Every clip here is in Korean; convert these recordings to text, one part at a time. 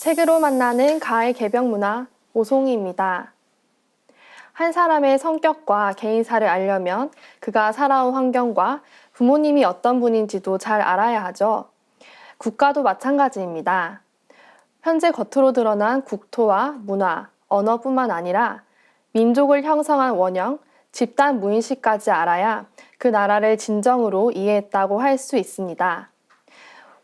책으로 만나는 가을 개병 문화 오송이입니다. 한 사람의 성격과 개인사를 알려면 그가 살아온 환경과 부모님이 어떤 분인지도 잘 알아야 하죠. 국가도 마찬가지입니다. 현재 겉으로 드러난 국토와 문화, 언어뿐만 아니라 민족을 형성한 원형, 집단 무인식까지 알아야 그 나라를 진정으로 이해했다고 할 수 있습니다.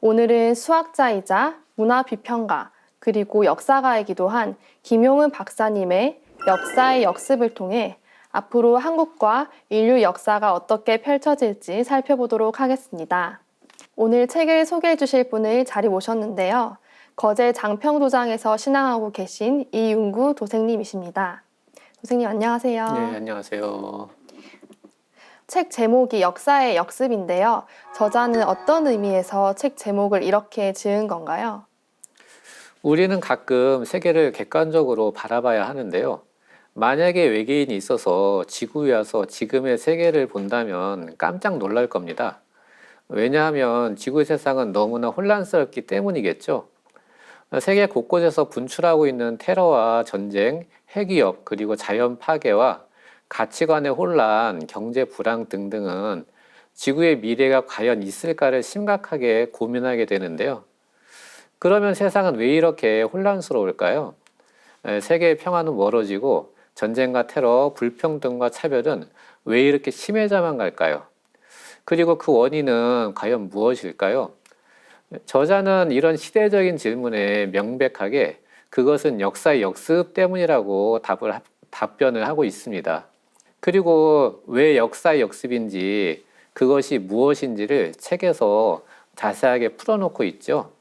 오늘은 수학자이자 문화비평가 그리고 역사가이기도 한 김용은 박사님의 역사의 역습을 통해 앞으로 한국과 인류 역사가 어떻게 펼쳐질지 살펴보도록 하겠습니다. 오늘 책을 소개해 주실 분을 자리 모셨는데요. 거제 장평도장에서 신앙하고 계신 이윤구 도생님이십니다. 도생님 안녕하세요. 네, 안녕하세요. 책 제목이 역사의 역습인데요. 저자는 어떤 의미에서 책 제목을 이렇게 지은 건가요? 우리는 가끔 세계를 객관적으로 바라봐야 하는데요. 만약에 외계인이 있어서 지구에 와서 지금의 세계를 본다면 깜짝 놀랄 겁니다. 왜냐하면 지구의 세상은 너무나 혼란스럽기 때문이겠죠. 세계 곳곳에서 분출하고 있는 테러와 전쟁, 핵위협, 그리고 자연 파괴와 가치관의 혼란, 경제 불황 등등은 지구의 미래가 과연 있을까를 심각하게 고민하게 되는데요. 그러면 세상은 왜 이렇게 혼란스러울까요? 세계의 평화는 멀어지고 전쟁과 테러, 불평등과 차별은 왜 이렇게 심해져만 갈까요? 그리고 그 원인은 과연 무엇일까요? 저자는 이런 시대적인 질문에 명백하게 그것은 역사의 역습 때문이라고 답변을 하고 있습니다. 그리고 왜 역사의 역습인지 그것이 무엇인지를 책에서 자세하게 풀어놓고 있죠.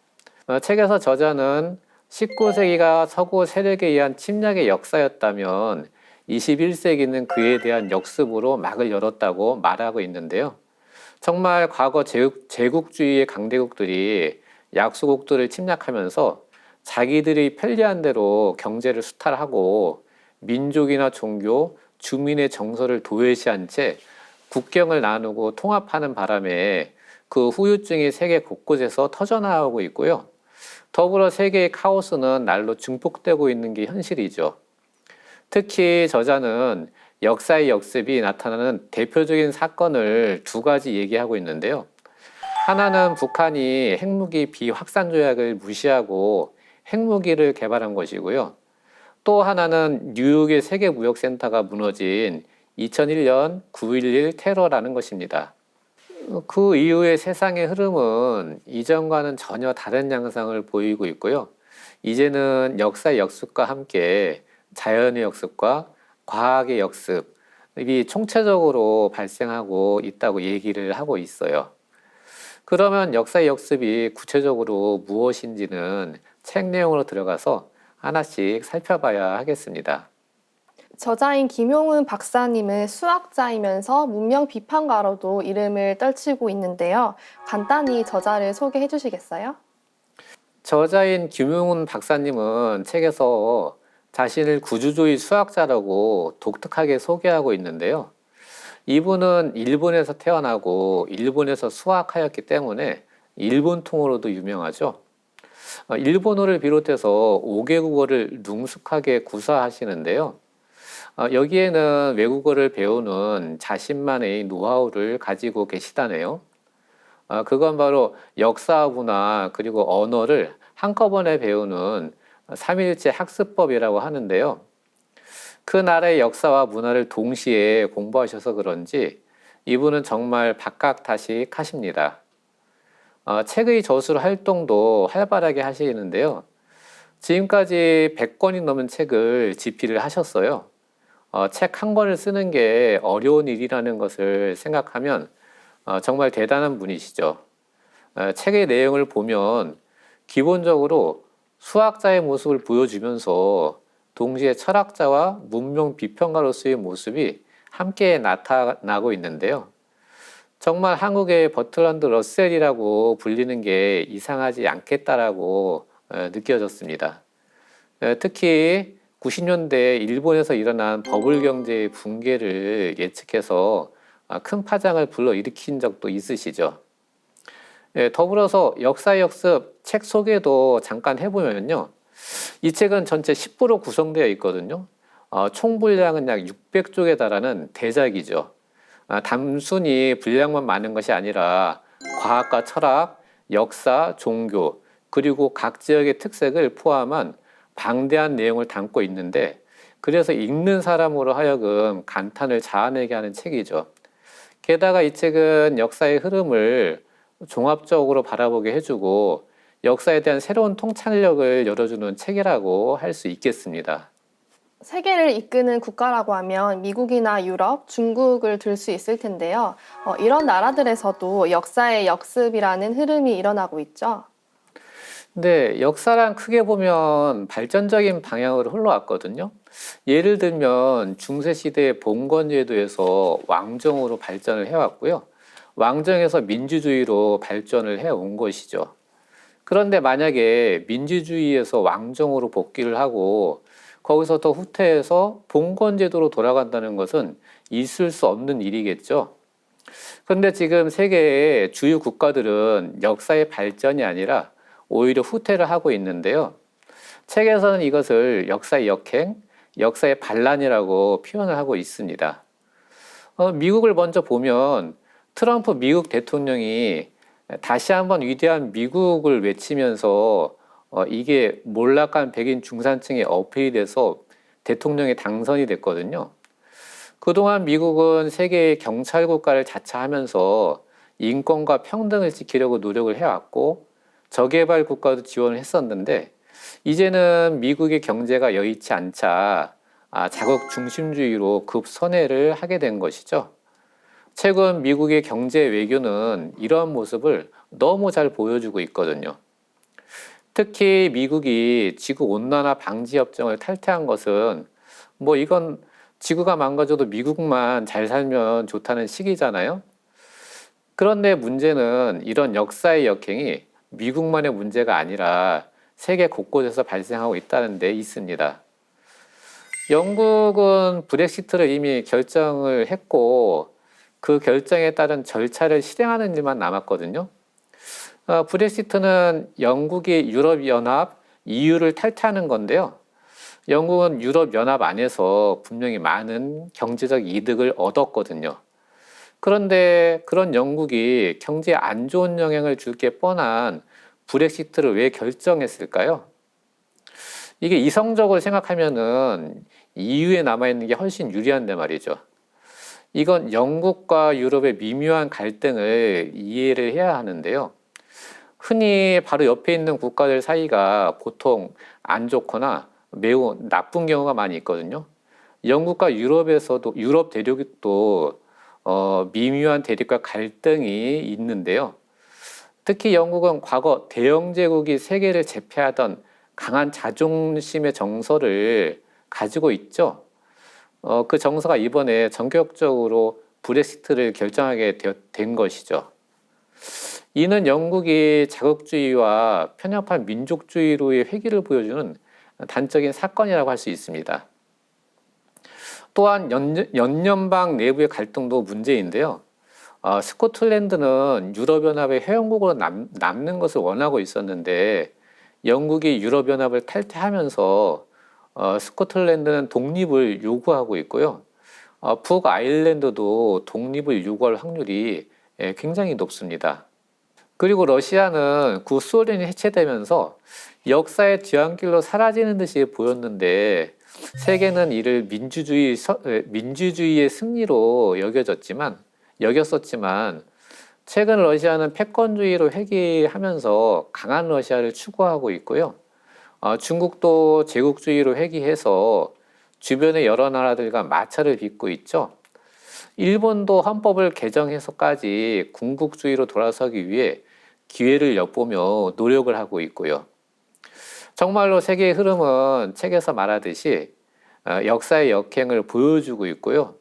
책에서 저자는 19세기가 서구 세력에 의한 침략의 역사였다면 21세기는 그에 대한 역습으로 막을 열었다고 말하고 있는데요. 정말 과거 제국주의의 강대국들이 약소국들을 침략하면서 자기들이 편리한 대로 경제를 수탈하고 민족이나 종교, 주민의 정서를 도외시한 채 국경을 나누고 통합하는 바람에 그 후유증이 세계 곳곳에서 터져나오고 있고요. 더불어 세계의 카오스는 날로 증폭되고 있는 게 현실이죠. 특히 저자는 역사의 역습이 나타나는 대표적인 사건을 두 가지 얘기하고 있는데요. 하나는 북한이 핵무기 비확산 조약을 무시하고 핵무기를 개발한 것이고요. 또 하나는 뉴욕의 세계무역센터가 무너진 2001년 9.11 테러라는 것입니다. 그 이후의 세상의 흐름은 이전과는 전혀 다른 양상을 보이고 있고요. 이제는 역사의 역습과 함께 자연의 역습과 과학의 역습이 총체적으로 발생하고 있다고 얘기를 하고 있어요. 그러면 역사의 역습이 구체적으로 무엇인지는 책 내용으로 들어가서 하나씩 살펴봐야 하겠습니다. 저자인 김용은 박사님은 수학자이면서 문명 비판가로도 이름을 떨치고 있는데요. 간단히 저자를 소개해 주시겠어요? 저자인 김용훈 박사님은 책에서 자신을 구주주의 수학자라고 독특하게 소개하고 있는데요. 이분은 일본에서 태어나고 일본에서 수학하였기 때문에 일본통으로도 유명하죠. 일본어를 비롯해서 5개국어를 능숙하게 구사하시는데요. 여기에는 외국어를 배우는 자신만의 노하우를 가지고 계시다네요. 그건 바로 역사 문화 그리고 언어를 한꺼번에 배우는 삼일체 학습법이라고 하는데요. 그 나라의 역사와 문화를 동시에 공부하셔서 그런지 이분은 정말 박학다식하십니다. 책의 저술 활동도 활발하게 하시는데요. 지금까지 100권이 넘은 책을 집필을 하셨어요. 책 한 권을 쓰는 게 어려운 일이라는 것을 생각하면 정말 대단한 분이시죠. 책의 내용을 보면 기본적으로 수학자의 모습을 보여주면서 동시에 철학자와 문명 비평가로서의 모습이 함께 나타나고 있는데요. 정말 한국의 버트런드 러셀이라고 불리는 게 이상하지 않겠다라고 느껴졌습니다. 특히 90년대 일본에서 일어난 버블 경제의 붕괴를 예측해서 큰 파장을 불러일으킨 적도 있으시죠. 더불어서 역사 역습 책 소개도 잠깐 해보면요. 이 책은 전체 10부로 구성되어 있거든요. 총 분량은 약 600쪽에 달하는 대작이죠. 단순히 분량만 많은 것이 아니라 과학과 철학, 역사, 종교, 그리고 각 지역의 특색을 포함한 방대한 내용을 담고 있는데, 그래서 읽는 사람으로 하여금 감탄을 자아내게 하는 책이죠. 게다가 이 책은 역사의 흐름을 종합적으로 바라보게 해주고 역사에 대한 새로운 통찰력을 열어주는 책이라고 할 수 있겠습니다. 세계를 이끄는 국가라고 하면 미국이나 유럽, 중국을 들 수 있을 텐데요. 이런 나라들에서도 역사의 역습이라는 흐름이 일어나고 있죠. 근데 역사란 크게 보면 발전적인 방향으로 흘러왔거든요. 예를 들면 중세시대의 봉건제도에서 왕정으로 발전을 해왔고요. 왕정에서 민주주의로 발전을 해온 것이죠. 그런데 만약에 민주주의에서 왕정으로 복귀를 하고 거기서 더 후퇴해서 봉건제도로 돌아간다는 것은 있을 수 없는 일이겠죠. 그런데 지금 세계의 주요 국가들은 역사의 발전이 아니라 오히려 후퇴를 하고 있는데요. 책에서는 이것을 역사의 역행, 역사의 반란이라고 표현을 하고 있습니다. 미국을 먼저 보면 트럼프 미국 대통령이 다시 한번 위대한 미국을 외치면서 이게 몰락한 백인 중산층에 어필이 돼서 대통령이 당선이 됐거든요. 그동안 미국은 세계의 경찰 국가를 자처하면서 인권과 평등을 지키려고 노력을 해왔고 저개발 국가도 지원을 했었는데 이제는 미국의 경제가 여의치 않자 자국 중심주의로 급선회를 하게 된 것이죠. 최근 미국의 경제 외교는 이러한 모습을 너무 잘 보여주고 있거든요. 특히 미국이 지구온난화 방지 협정을 탈퇴한 것은 이건 지구가 망가져도 미국만 잘 살면 좋다는 식이잖아요. 그런데 문제는 이런 역사의 역행이 미국만의 문제가 아니라 세계 곳곳에서 발생하고 있다는 데 있습니다. 영국은 브렉시트를 이미 결정을 했고 그 결정에 따른 절차를 실행하는 일만 남았거든요. 브렉시트는 영국이 유럽연합, EU를 탈퇴하는 건데요. 영국은 유럽연합 안에서 분명히 많은 경제적 이득을 얻었거든요. 그런데 그런 영국이 경제에 안 좋은 영향을 줄 게 뻔한 브렉시트를 왜 결정했을까요? 이게 이성적으로 생각하면은 EU에 남아있는 게 훨씬 유리한데 말이죠. 이건 영국과 유럽의 미묘한 갈등을 이해를 해야 하는데요. 흔히 바로 옆에 있는 국가들 사이가 보통 안 좋거나 매우 나쁜 경우가 많이 있거든요. 영국과 유럽 대륙도 미묘한 대립과 갈등이 있는데요. 특히 영국은 과거 대영제국이 세계를 제패하던 강한 자존심의 정서를 가지고 있죠. 그 정서가 이번에 전격적으로 브렉시트를 결정하게 된 것이죠. 이는 영국이 자국주의와 편협한 민족주의로의 회귀를 보여주는 단적인 사건이라고 할 수 있습니다. 또한 연연방 내부의 갈등도 문제인데요. 스코틀랜드는 유럽연합의 회원국으로 남는 것을 원하고 있었는데 영국이 유럽연합을 탈퇴하면서 스코틀랜드는 독립을 요구하고 있고요. 북아일랜드도 독립을 요구할 확률이 굉장히 높습니다. 그리고 러시아는 구소련이 해체되면서 역사의 뒤안길로 사라지는 듯이 보였는데 세계는 이를 민주주의의 승리로 여겼었지만 최근 러시아는 패권주의로 회귀하면서 강한 러시아를 추구하고 있고요. 중국도 제국주의로 회귀해서 주변의 여러 나라들과 마찰을 빚고 있죠. 일본도 헌법을 개정해서까지 군국주의로 돌아서기 위해 기회를 엿보며 노력을 하고 있고요. 정말로 세계의 흐름은 책에서 말하듯이 역사의 역행을 보여주고 있고요.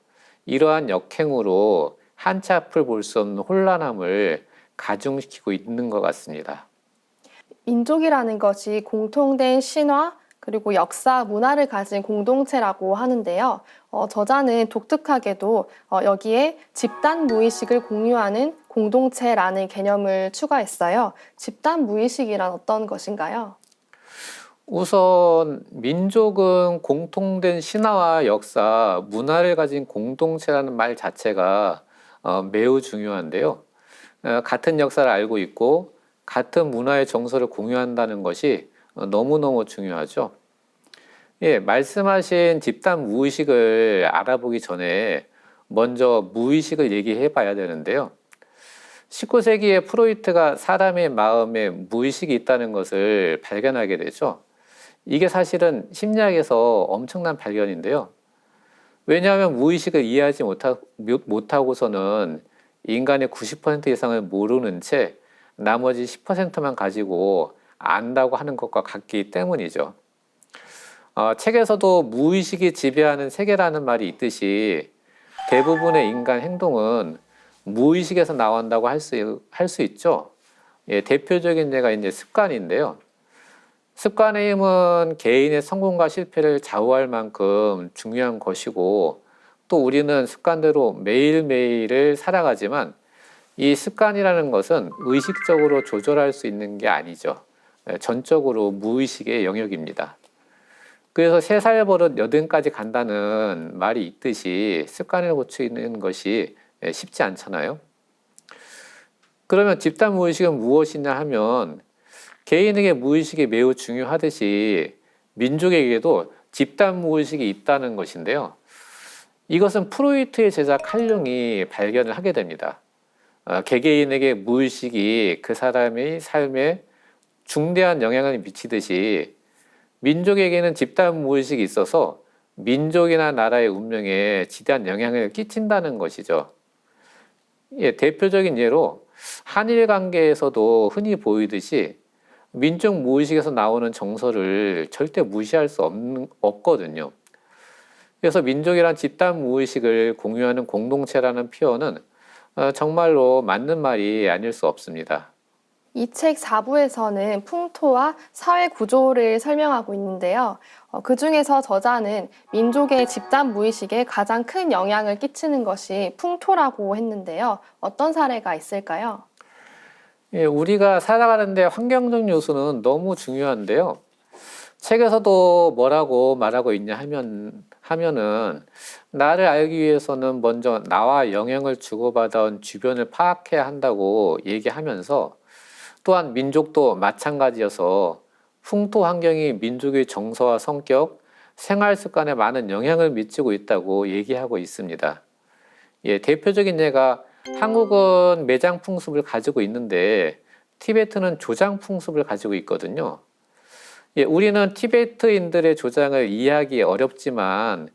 이러한 역행으로 한치 앞을 볼 수 없는 혼란함을 가중시키고 있는 것 같습니다. 민족이라는 것이 공통된 신화, 그리고 역사, 문화를 가진 공동체라고 하는데요. 저자는 독특하게도 여기에 집단 무의식을 공유하는 공동체라는 개념을 추가했어요. 집단 무의식이란 어떤 것인가요? 우선 민족은 공통된 신화와 역사, 문화를 가진 공동체라는 말 자체가 매우 중요한데요. 같은 역사를 알고 있고 같은 문화의 정서를 공유한다는 것이 너무너무 중요하죠. 예, 말씀하신 집단 무의식을 알아보기 전에 먼저 무의식을 얘기해 봐야 되는데요. 19세기에 프로이트가 사람의 마음에 무의식이 있다는 것을 발견하게 되죠. 이게 사실은 심리학에서 엄청난 발견인데요. 왜냐하면 무의식을 이해하지 못하고서는 인간의 90% 이상을 모르는 채 나머지 10%만 가지고 안다고 하는 것과 같기 때문이죠. 책에서도 무의식이 지배하는 세계라는 말이 있듯이 대부분의 인간 행동은 무의식에서 나온다고 할 수 있죠. 예, 대표적인 예가 이제 습관인데요. 습관의 힘은 개인의 성공과 실패를 좌우할 만큼 중요한 것이고 또 우리는 습관대로 매일매일을 살아가지만 이 습관이라는 것은 의식적으로 조절할 수 있는 게 아니죠. 전적으로 무의식의 영역입니다. 그래서 3살 버릇 8까지 간다는 말이 있듯이 습관을 고치는 것이 쉽지 않잖아요. 그러면 집단 무의식은 무엇이냐 하면 개인에게 무의식이 매우 중요하듯이 민족에게도 집단 무의식이 있다는 것인데요. 이것은 프로이트의 제자 칼 융이 발견을 하게 됩니다. 개개인에게 무의식이 그 사람의 삶에 중대한 영향을 미치듯이 민족에게는 집단 무의식이 있어서 민족이나 나라의 운명에 지대한 영향을 끼친다는 것이죠. 예, 대표적인 예로 한일 관계에서도 흔히 보이듯이 민족 무의식에서 나오는 정서를 절대 무시할 수 없거든요. 그래서 민족이란 집단 무의식을 공유하는 공동체라는 표현은 정말로 맞는 말이 아닐 수 없습니다. 이 책 4부에서는 풍토와 사회 구조를 설명하고 있는데요. 그 중에서 저자는 민족의 집단 무의식에 가장 큰 영향을 끼치는 것이 풍토라고 했는데요. 어떤 사례가 있을까요? 예, 우리가 살아가는데 환경적 요소는 너무 중요한데요. 책에서도 뭐라고 말하고 있냐 하면은 나를 알기 위해서는 먼저 나와 영향을 주고받아온 주변을 파악해야 한다고 얘기하면서 또한 민족도 마찬가지여서 풍토 환경이 민족의 정서와 성격, 생활 습관에 많은 영향을 미치고 있다고 얘기하고 있습니다. 예, 대표적인 예가 한국은 매장 풍습을 가지고 있는데 티베트는 조장 풍습을 가지고 있거든요. 예, 우리는 티베트인들의 조장을 이해하기 어렵지만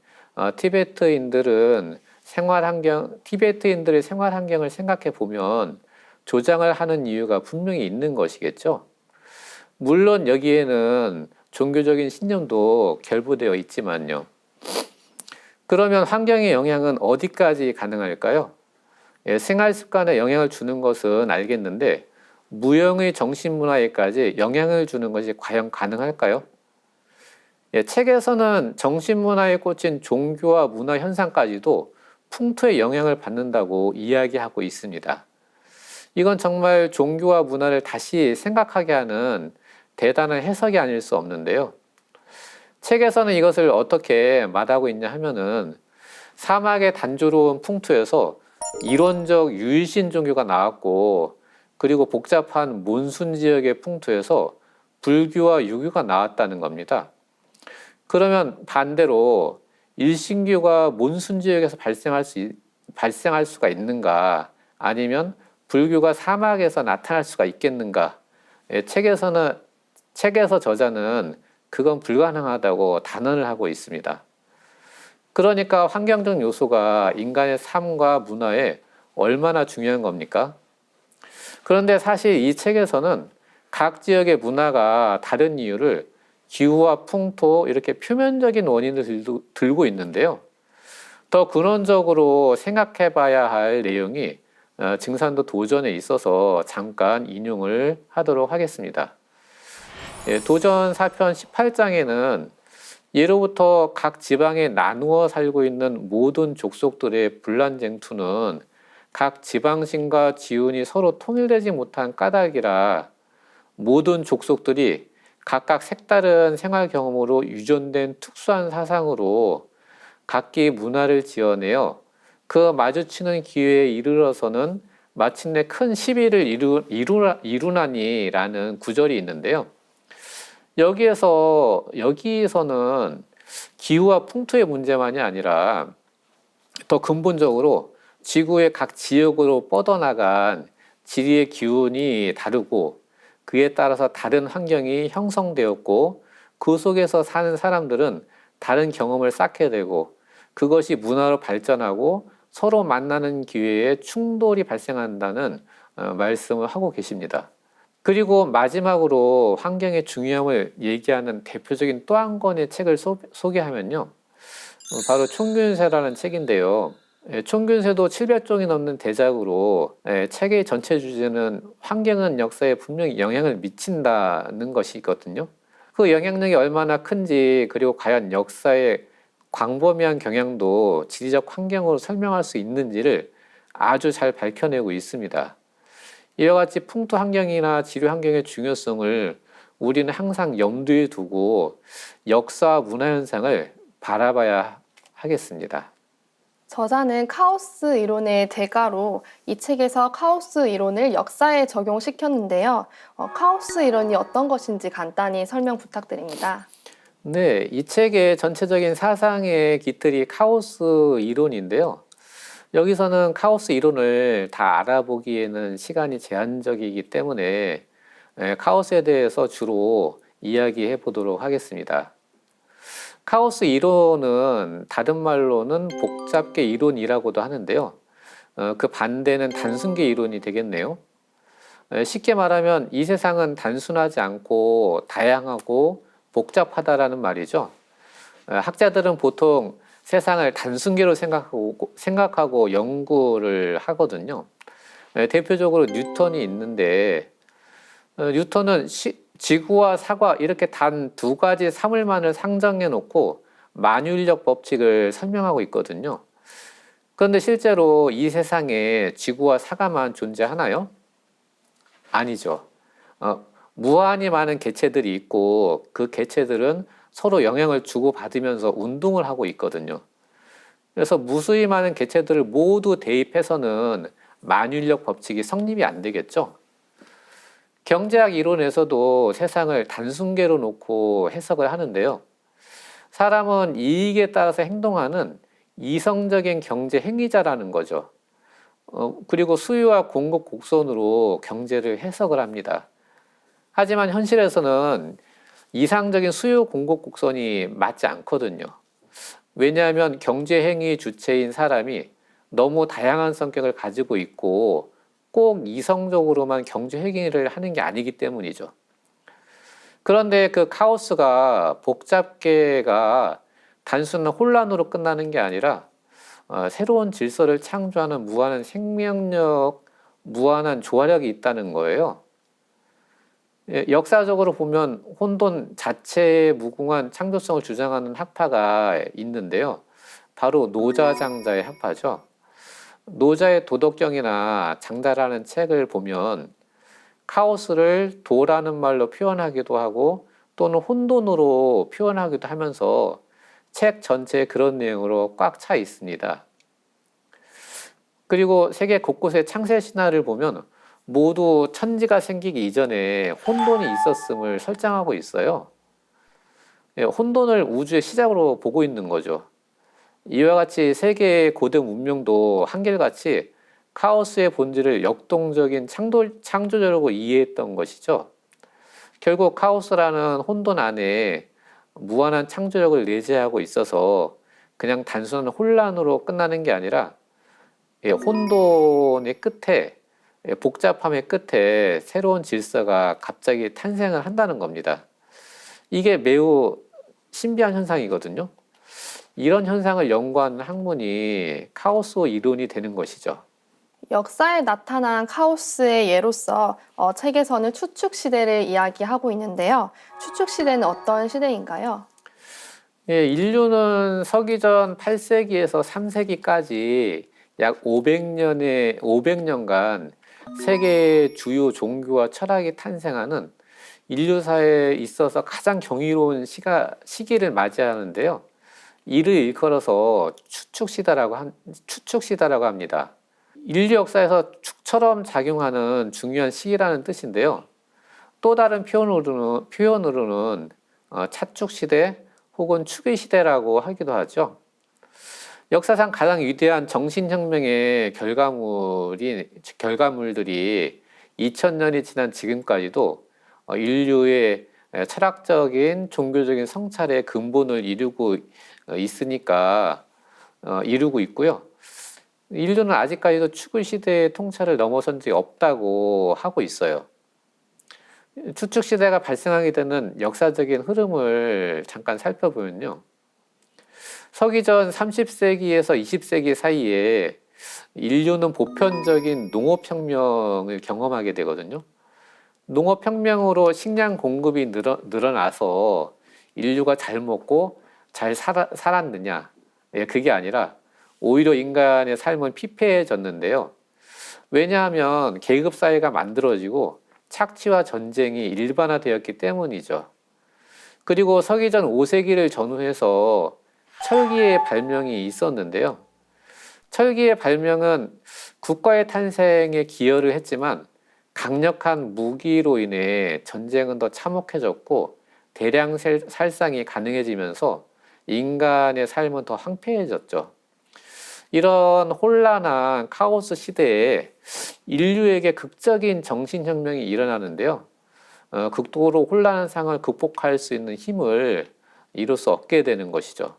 티베트인들의 생활 환경을 생각해 보면 조장을 하는 이유가 분명히 있는 것이겠죠. 물론 여기에는 종교적인 신념도 결부되어 있지만요. 그러면 환경의 영향은 어디까지 가능할까요? 예, 생활 습관에 영향을 주는 것은 알겠는데 무형의 정신문화에까지 영향을 주는 것이 과연 가능할까요? 예, 책에서는 정신문화에 꽂힌 종교와 문화 현상까지도 풍토의 영향을 받는다고 이야기하고 있습니다. 이건 정말 종교와 문화를 다시 생각하게 하는 대단한 해석이 아닐 수 없는데요. 책에서는 이것을 어떻게 말하고 있냐 하면은 사막의 단조로운 풍토에서 이론적 유일신 종교가 나왔고 그리고 복잡한 몬순 지역의 풍토에서 불교와 유교가 나왔다는 겁니다. 그러면 반대로 일신교가 몬순 지역에서 발생할 수가 있는가? 아니면 불교가 사막에서 나타날 수가 있겠는가? 예, 책에서 저자는 그건 불가능하다고 단언을 하고 있습니다. 그러니까 환경적 요소가 인간의 삶과 문화에 얼마나 중요한 겁니까? 그런데 사실 이 책에서는 각 지역의 문화가 다른 이유를 기후와 풍토 이렇게 표면적인 원인을 들고 있는데요. 더 근원적으로 생각해 봐야 할 내용이 증산도 도전에 있어서 잠깐 인용을 하도록 하겠습니다. 예, 도전 4편 18장에는 예로부터 각 지방에 나누어 살고 있는 모든 족속들의 분란쟁투는 각 지방신과 지운이 서로 통일되지 못한 까닭이라 모든 족속들이 각각 색다른 생활 경험으로 유전된 특수한 사상으로 각기 문화를 지어내어 그 마주치는 기회에 이르러서는 마침내 큰 시비를 이루나니라는 구절이 있는데요. 여기에서는 기후와 풍토의 문제만이 아니라 더 근본적으로 지구의 각 지역으로 뻗어나간 지리의 기운이 다르고 그에 따라서 다른 환경이 형성되었고 그 속에서 사는 사람들은 다른 경험을 쌓게 되고 그것이 문화로 발전하고 서로 만나는 기회에 충돌이 발생한다는 말씀을 하고 계십니다. 그리고 마지막으로 환경의 중요함을 얘기하는 대표적인 또 한 권의 책을 소개하면요. 바로 총균세라는 책인데요. 총균세도 700종이 넘는 대작으로 책의 전체 주제는 환경은 역사에 분명히 영향을 미친다는 것이거든요. 그 영향력이 얼마나 큰지 그리고 과연 역사의 광범위한 경향도 지리적 환경으로 설명할 수 있는지를 아주 잘 밝혀내고 있습니다. 이와 같이 풍토 환경이나 지류 환경의 중요성을 우리는 항상 염두에 두고 역사와 문화 현상을 바라봐야 하겠습니다. 저자는 카오스 이론의 대가로 이 책에서 카오스 이론을 역사에 적용시켰는데요. 카오스 이론이 어떤 것인지 간단히 설명 부탁드립니다. 네, 이 책의 전체적인 사상의 깃들이 카오스 이론인데요. 여기서는 카오스 이론을 다 알아보기에는 시간이 제한적이기 때문에 카오스에 대해서 주로 이야기해 보도록 하겠습니다. 카오스 이론은 다른 말로는 복잡계 이론이라고도 하는데요. 그 반대는 단순계 이론이 되겠네요. 쉽게 말하면 이 세상은 단순하지 않고 다양하고 복잡하다라는 말이죠. 학자들은 보통 세상을 단순계로 생각하고 연구를 하거든요. 대표적으로 뉴턴이 있는데 뉴턴은 지구와 사과 이렇게 단 두 가지 사물만을 상정해 놓고 만유인력 법칙을 설명하고 있거든요. 그런데 실제로 이 세상에 지구와 사과만 존재하나요? 아니죠. 무한히 많은 개체들이 있고 그 개체들은 서로 영향을 주고받으면서 운동을 하고 있거든요. 그래서 무수히 많은 개체들을 모두 대입해서는 만유인력 법칙이 성립이 안 되겠죠. 경제학 이론에서도 세상을 단순계로 놓고 해석을 하는데요. 사람은 이익에 따라서 행동하는 이성적인 경제 행위자라는 거죠. 그리고 수요와 공급 곡선으로 경제를 해석을 합니다. 하지만 현실에서는 이상적인 수요 공급 곡선이 맞지 않거든요. 왜냐하면 경제 행위 주체인 사람이 너무 다양한 성격을 가지고 있고 꼭 이성적으로만 경제 행위를 하는 게 아니기 때문이죠. 그런데 그 카오스가 복잡계가 단순한 혼란으로 끝나는 게 아니라 새로운 질서를 창조하는 무한한 생명력, 무한한 조화력이 있다는 거예요. 역사적으로 보면 혼돈 자체의 무궁한 창조성을 주장하는 학파가 있는데요. 바로 노자장자의 학파죠. 노자의 도덕경이나 장자라는 책을 보면 카오스를 도라는 말로 표현하기도 하고 또는 혼돈으로 표현하기도 하면서 책 전체에 그런 내용으로 꽉 차 있습니다. 그리고 세계 곳곳의 창세 신화를 보면 모두 천지가 생기기 이전에 혼돈이 있었음을 설정하고 있어요. 혼돈을 우주의 시작으로 보고 있는 거죠. 이와 같이 세계의 고대 문명도 한결같이 카오스의 본질을 역동적인 창조적으로 이해했던 것이죠. 결국 카오스라는 혼돈 안에 무한한 창조력을 내재하고 있어서 그냥 단순한 혼란으로 끝나는 게 아니라 혼돈의 끝에 복잡함의 끝에 새로운 질서가 갑자기 탄생을 한다는 겁니다. 이게 매우 신비한 현상이거든요. 이런 현상을 연구하는 학문이 카오스 이론이 되는 것이죠. 역사에 나타난 카오스의 예로서 책에서는 추측시대를 이야기하고 있는데요. 추측시대는 어떤 시대인가요? 인류는 서기전 8세기에서 3세기까지 약 500년간 세계의 주요 종교와 철학이 탄생하는 인류사에 있어서 가장 경이로운 시기를 맞이하는데요. 이를 일컬어서 추축시대라고 합니다. 인류 역사에서 축처럼 작용하는 중요한 시기라는 뜻인데요. 또 다른 표현으로는 차축시대 혹은 추기시대라고 하기도 하죠. 역사상 가장 위대한 정신혁명의 결과물들이 2000년이 지난 지금까지도 인류의 철학적인 종교적인 성찰의 근본을 이루고 있고요. 인류는 아직까지도 추구 시대의 통찰을 넘어선 적이 없다고 하고 있어요. 추측 시대가 발생하게 되는 역사적인 흐름을 잠깐 살펴보면요. 서기전 30세기에서 20세기 사이에 인류는 보편적인 농업혁명을 경험하게 되거든요. 농업혁명으로 식량 공급이 늘어나서 인류가 잘 먹고 잘 살았느냐? 그게 아니라 오히려 인간의 삶은 피폐해졌는데요. 왜냐하면 계급사회가 만들어지고 착취와 전쟁이 일반화되었기 때문이죠. 그리고 서기전 5세기를 전후해서 철기의 발명이 있었는데요. 철기의 발명은 국가의 탄생에 기여를 했지만 강력한 무기로 인해 전쟁은 더 참혹해졌고 대량 살상이 가능해지면서 인간의 삶은 더 황폐해졌죠. 이런 혼란한 카오스 시대에 인류에게 극적인 정신혁명이 일어나는데요. 극도로 혼란한 상황을 극복할 수 있는 힘을 이로써 얻게 되는 것이죠.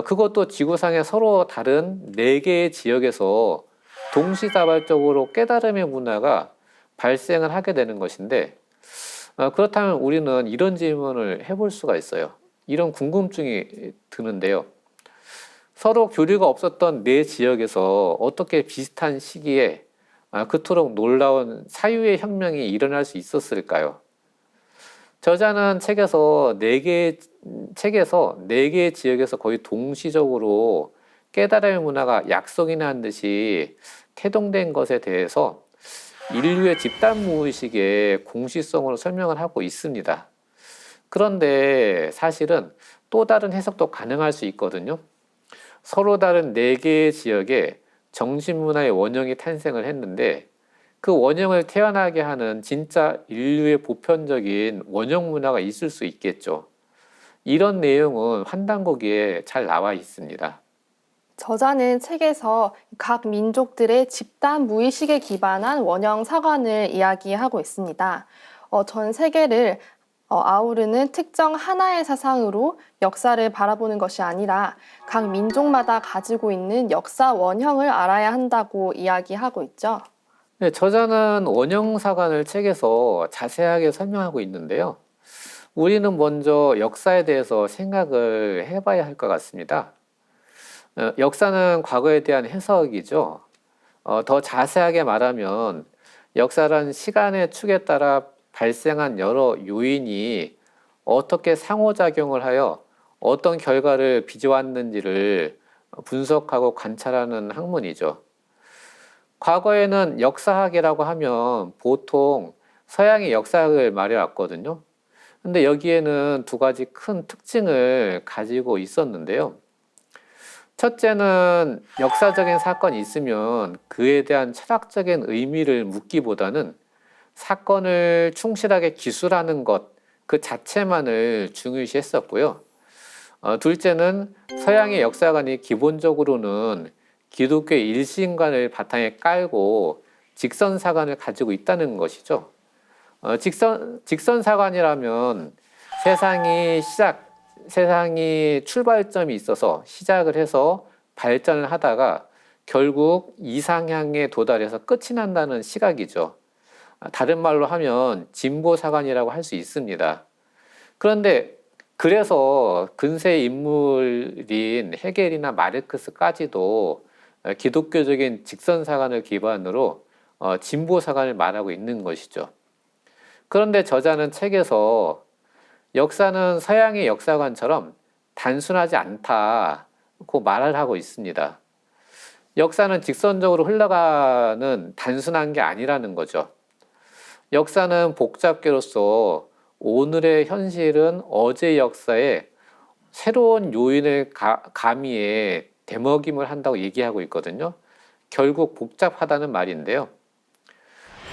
그것도 지구상의 서로 다른 4개의 지역에서 동시다발적으로 깨달음의 문화가 발생을 하게 되는 것인데, 그렇다면 우리는 이런 질문을 해볼 수가 있어요. 이런 궁금증이 드는데요. 서로 교류가 없었던 4지역에서 어떻게 비슷한 시기에 그토록 놀라운 사유의 혁명이 일어날 수 있었을까요? 저자는 책에서 4개의 지역에서 거의 동시적으로 깨달음의 문화가 약속이나 한 듯이 태동된 것에 대해서 인류의 집단 무의식의 공시성으로 설명을 하고 있습니다. 그런데 사실은 또 다른 해석도 가능할 수 있거든요. 서로 다른 4개의 지역에 정신문화의 원형이 탄생을 했는데 그 원형을 태어나게 하는 진짜 인류의 보편적인 원형 문화가 있을 수 있겠죠. 이런 내용은 환단고기에 잘 나와 있습니다. 저자는 책에서 각 민족들의 집단 무의식에 기반한 원형 사관을 이야기하고 있습니다. 전 세계를 아우르는 특정 하나의 사상으로 역사를 바라보는 것이 아니라 각 민족마다 가지고 있는 역사 원형을 알아야 한다고 이야기하고 있죠. 네, 저자는 원형 사관을 책에서 자세하게 설명하고 있는데요. 우리는 먼저 역사에 대해서 생각을 해봐야 할 것 같습니다. 역사는 과거에 대한 해석이죠. 더 자세하게 말하면 역사란 시간의 축에 따라 발생한 여러 요인이 어떻게 상호작용을 하여 어떤 결과를 빚어왔는지를 분석하고 관찰하는 학문이죠. 과거에는 역사학이라고 하면 보통 서양의 역사학을 말해왔거든요. 근데 여기에는 2가지 큰 특징을 가지고 있었는데요. 첫째는 역사적인 사건이 있으면 그에 대한 철학적인 의미를 묻기보다는 사건을 충실하게 기술하는 것, 그 자체만을 중요시했었고요. 둘째는 서양의 역사관이 기본적으로는 기독교의 일신관을 바탕에 깔고 직선사관을 가지고 있다는 것이죠. 직선사관이라면 세상이 출발점이 있어서 시작을 해서 발전을 하다가 결국 이상향에 도달해서 끝이 난다는 시각이죠. 다른 말로 하면 진보사관이라고 할 수 있습니다. 그런데 그래서 근세 인물인 헤겔이나 마르크스까지도 기독교적인 직선사관을 기반으로 진보사관을 말하고 있는 것이죠. 그런데 저자는 책에서 역사는 서양의 역사관처럼 단순하지 않다고 말을 하고 있습니다. 역사는 직선적으로 흘러가는 단순한 게 아니라는 거죠. 역사는 복잡계로서 오늘의 현실은 어제의 역사에 새로운 요인을 가미해 되먹임을 한다고 얘기하고 있거든요. 결국 복잡하다는 말인데요.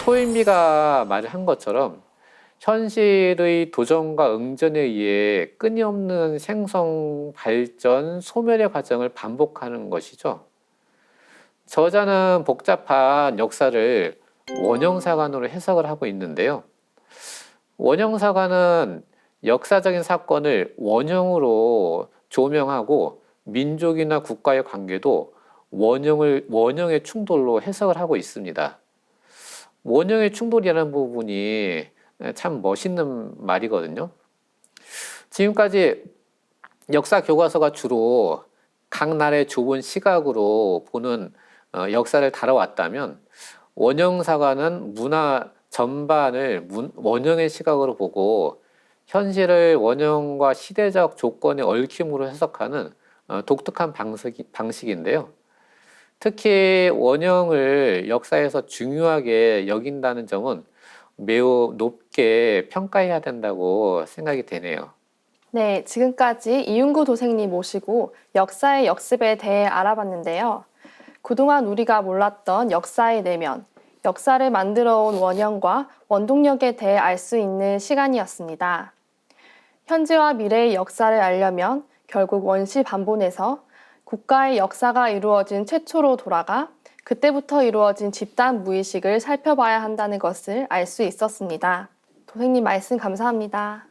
토인비가 말을 한 것처럼 현실의 도전과 응전에 의해 끊임없는 생성, 발전, 소멸의 과정을 반복하는 것이죠. 저자는 복잡한 역사를 원형사관으로 해석을 하고 있는데요. 원형사관은 역사적인 사건을 원형으로 조명하고 민족이나 국가의 관계도 원형의 충돌로 해석을 하고 있습니다. 원형의 충돌이라는 부분이 참 멋있는 말이거든요. 지금까지 역사 교과서가 주로 각 나라의 좁은 시각으로 보는 역사를 다뤄왔다면 원형사관은 문화 전반을 원형의 시각으로 보고 현실을 원형과 시대적 조건의 얽힘으로 해석하는 독특한 방식인데요. 특히 원형을 역사에서 중요하게 여긴다는 점은 매우 높게 평가해야 된다고 생각이 되네요. 네, 지금까지 이윤구 도생님 모시고 역사의 역습에 대해 알아봤는데요. 그동안 우리가 몰랐던 역사의 내면, 역사를 만들어온 원형과 원동력에 대해 알 수 있는 시간이었습니다. 현재와 미래의 역사를 알려면 결국 원시 반본에서 국가의 역사가 이루어진 최초로 돌아가 그때부터 이루어진 집단 무의식을 살펴봐야 한다는 것을 알 수 있었습니다. 도생님 말씀 감사합니다.